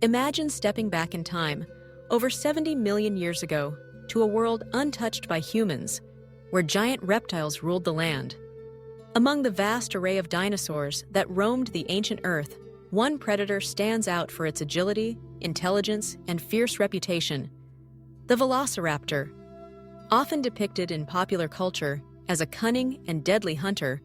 Imagine stepping back in time, over 70 million years ago, to a world untouched by humans, where giant reptiles ruled the land. Among the vast array of dinosaurs that roamed the ancient Earth, one predator stands out for its agility, intelligence, and fierce reputation: the Velociraptor. Often depicted in popular culture as a cunning and deadly hunter,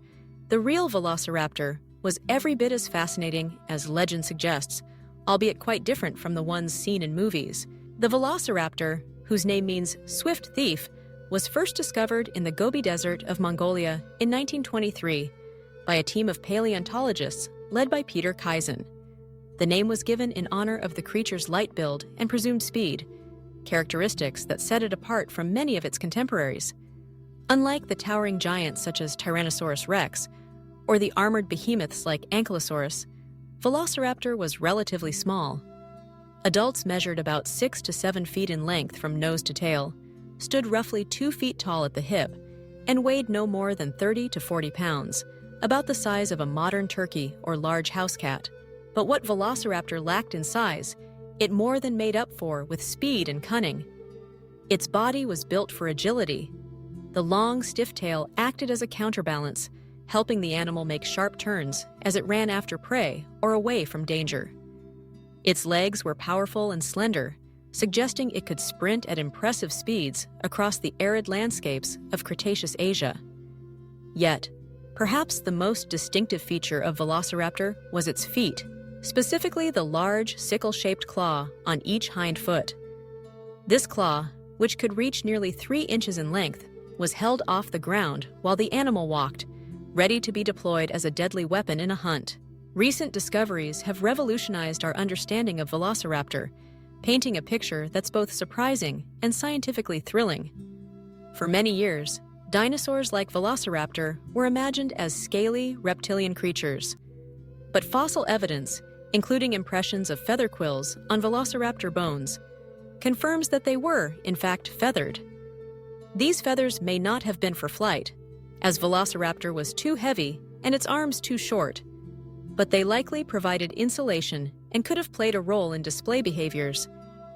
the real Velociraptor was every bit as fascinating as legend suggests, albeit quite different from the ones seen in movies. The Velociraptor, whose name means swift thief, was first discovered in the Gobi Desert of Mongolia in 1923 by a team of paleontologists led by Peter Kaizen. The name was given in honor of the creature's light build and presumed speed, characteristics that set it apart from many of its contemporaries. Unlike the towering giants such as Tyrannosaurus rex, or the armored behemoths like Ankylosaurus, Velociraptor was relatively small. Adults measured about 6 to 7 feet in length from nose to tail, stood roughly 2 feet tall at the hip, and weighed no more than 30 to 40 pounds, about the size of a modern turkey or large house cat. But what Velociraptor lacked in size, it more than made up for with speed and cunning. Its body was built for agility. The long, stiff tail acted as a counterbalance, helping the animal make sharp turns as it ran after prey or away from danger. Its legs were powerful and slender, suggesting it could sprint at impressive speeds across the arid landscapes of Cretaceous Asia. Yet, perhaps the most distinctive feature of Velociraptor was its feet, specifically the large, sickle-shaped claw on each hind foot. This claw, which could reach nearly 3 inches in length, was held off the ground while the animal walked, ready to be deployed as a deadly weapon in a hunt. Recent discoveries have revolutionized our understanding of Velociraptor, painting a picture that's both surprising and scientifically thrilling. For many years, dinosaurs like Velociraptor were imagined as scaly, reptilian creatures. But fossil evidence, including impressions of feather quills on Velociraptor bones, confirms that they were, in fact, feathered. These feathers may not have been for flight, as Velociraptor was too heavy and its arms too short, but they likely provided insulation and could have played a role in display behaviors,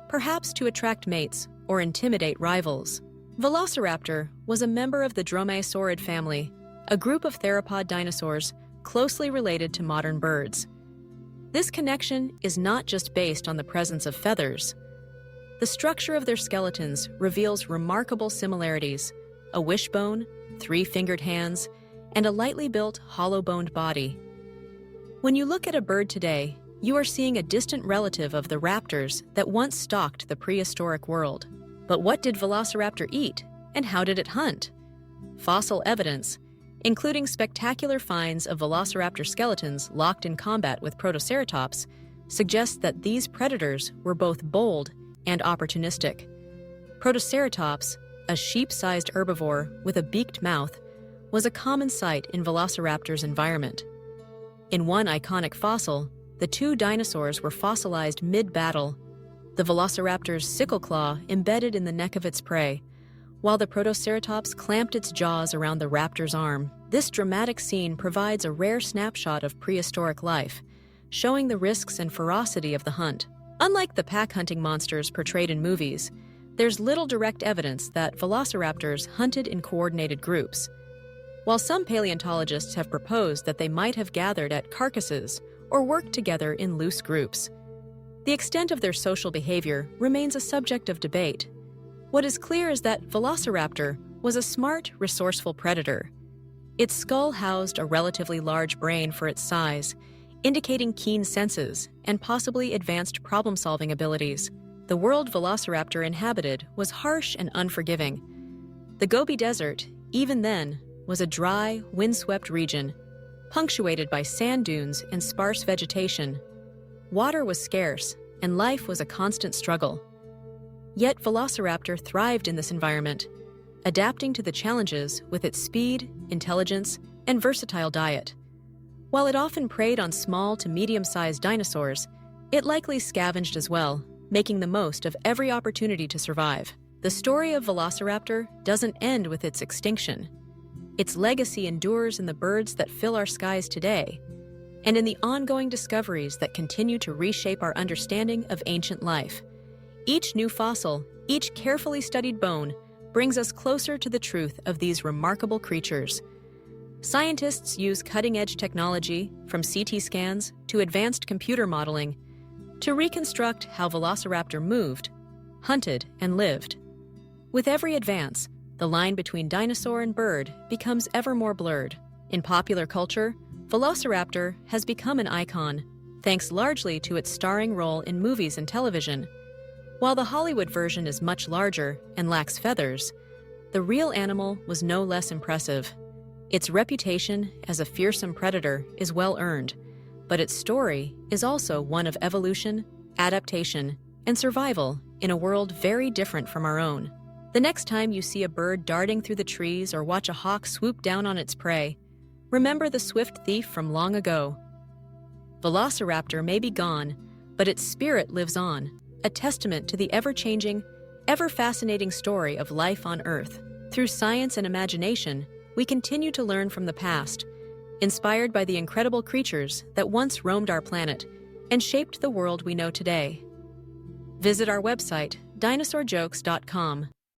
perhaps to attract mates or intimidate rivals. Velociraptor was a member of the Dromaeosaurid family, a group of theropod dinosaurs closely related to modern birds. This connection is not just based on the presence of feathers. The structure of their skeletons reveals remarkable similarities: a wishbone, 3-fingered hands, and a lightly built, hollow-boned body. When you look at a bird today, you are seeing a distant relative of the raptors that once stalked the prehistoric world. But what did Velociraptor eat, and how did it hunt? Fossil evidence, including spectacular finds of Velociraptor skeletons locked in combat with Protoceratops, suggests that these predators were both bold and opportunistic. Protoceratops, a sheep-sized herbivore with a beaked mouth, was a common sight in Velociraptor's environment. In one iconic fossil, the two dinosaurs were fossilized mid-battle, the Velociraptor's sickle claw embedded in the neck of its prey, while the Protoceratops clamped its jaws around the raptor's arm. This dramatic scene provides a rare snapshot of prehistoric life, showing the risks and ferocity of the hunt. Unlike the pack-hunting monsters portrayed in movies, there's little direct evidence that Velociraptors hunted in coordinated groups. While some paleontologists have proposed that they might have gathered at carcasses or worked together in loose groups, the extent of their social behavior remains a subject of debate. What is clear is that Velociraptor was a smart, resourceful predator. Its skull housed a relatively large brain for its size, indicating keen senses and possibly advanced problem-solving abilities. The world Velociraptor inhabited was harsh and unforgiving. The Gobi Desert, even then, was a dry, windswept region, punctuated by sand dunes and sparse vegetation. Water was scarce, and life was a constant struggle. Yet Velociraptor thrived in this environment, adapting to the challenges with its speed, intelligence, and versatile diet. While it often preyed on small to medium-sized dinosaurs, it likely scavenged as well, making the most of every opportunity to survive. The story of Velociraptor doesn't end with its extinction. Its legacy endures in the birds that fill our skies today, and in the ongoing discoveries that continue to reshape our understanding of ancient life. Each new fossil, each carefully studied bone, brings us closer to the truth of these remarkable creatures. Scientists use cutting-edge technology, from CT scans to advanced computer modeling, to reconstruct how Velociraptor moved, hunted, and lived. With every advance, the line between dinosaur and bird becomes ever more blurred. In popular culture, Velociraptor has become an icon, thanks largely to its starring role in movies and television. While the Hollywood version is much larger and lacks feathers, the real animal was no less impressive. Its reputation as a fearsome predator is well earned, but its story is also one of evolution, adaptation, and survival in a world very different from our own. The next time you see a bird darting through the trees or watch a hawk swoop down on its prey, remember the swift thief from long ago. Velociraptor may be gone, but its spirit lives on, a testament to the ever-changing, ever-fascinating story of life on Earth. Through science and imagination, we continue to learn from the past, inspired by the incredible creatures that once roamed our planet and shaped the world we know today. Visit our website, dinosaurjokes.com,